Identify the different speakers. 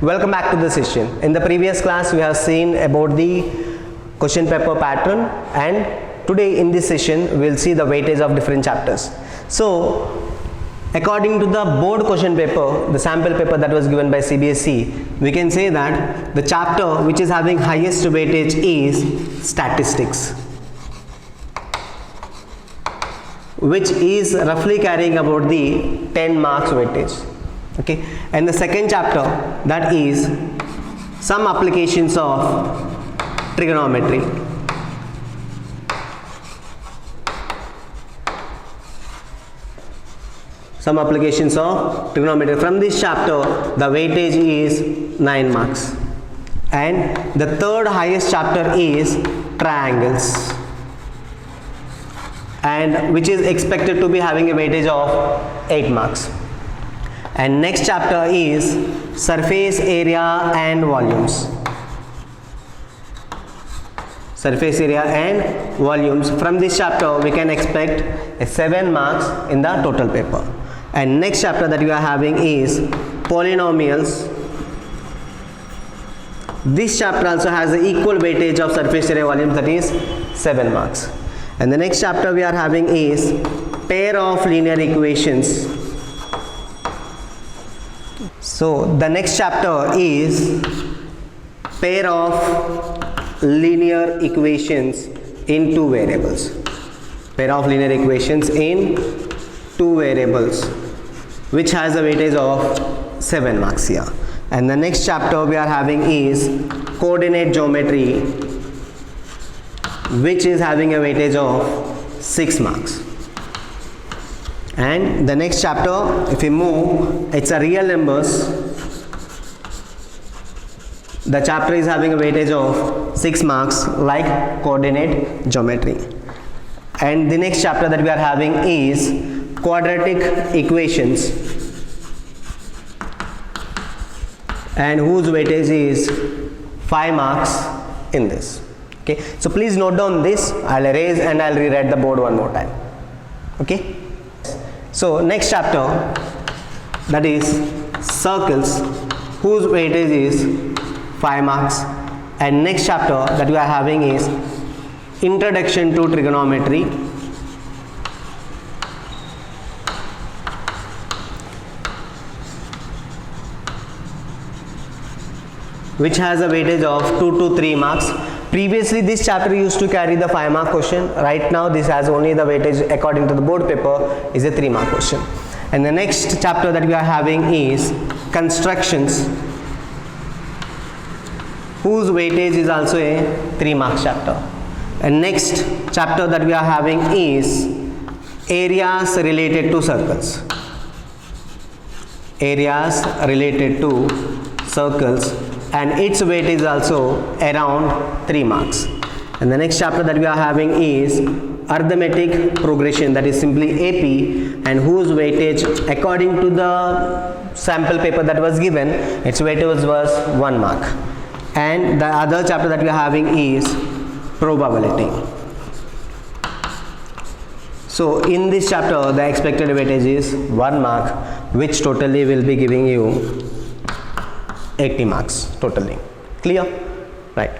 Speaker 1: Welcome back to the session. In the previous class we have seen about the question paper pattern, and today in this session we will see the weightage of different chapters. So according to the board question paper, the sample paper that was given by CBSE, we can say that the chapter which is having highest weightage is statistics, which is roughly carrying about the 10 marks weightage. Okay, and the second chapter, that is some applications of trigonometry. Some applications of trigonometry. From this chapter, the weightage is 9 marks. And the third highest chapter is triangles, and which is expected to be having a weightage of 8 marks. And next chapter is surface area and volumes. Surface area and volumes. From this chapter we can expect a 7 marks in the total paper. And next chapter that we are having is polynomials. This chapter also has the equal weightage of surface area volumes, that is 7 marks. And the next chapter we are having is pair of linear equations. So the next chapter is pair of linear equations in 2 variables. Pair of linear equations in 2 variables, which has a weightage of 7 marks here. And the next chapter we are having is coordinate geometry, which is having a weightage of 6 marks. And the next chapter, if we move, it's a real numbers. The chapter is having a weightage of 6 marks, like coordinate geometry. And the next chapter that we are having is quadratic equations, and whose weightage is 5 marks in this. Okay, so please note down this. I'll erase and I'll rewrite the board one more time. Okay. So next chapter, that is circles, whose weightage is 5 marks. And next chapter that we are having is introduction to trigonometry, which has a weightage of 2 to 3 marks. Previously this chapter used to carry the 5 mark question. Right now this has only the weightage according to the board paper is a 3 mark question. And the next chapter that we are having is constructions, whose weightage is also a 3 mark chapter. And next chapter that we are having is areas related to circles. Areas related to circles, and its weightage is also around 3 marks. And the next chapter that we are having is arithmetic progression, that is simply AP, and whose weightage according to the sample paper that was given, its weightage was 1 mark. And the other chapter that we are having is probability. So in this chapter the expected weightage is 1 mark, which totally will be giving you 80 marks totally. Clear? Right.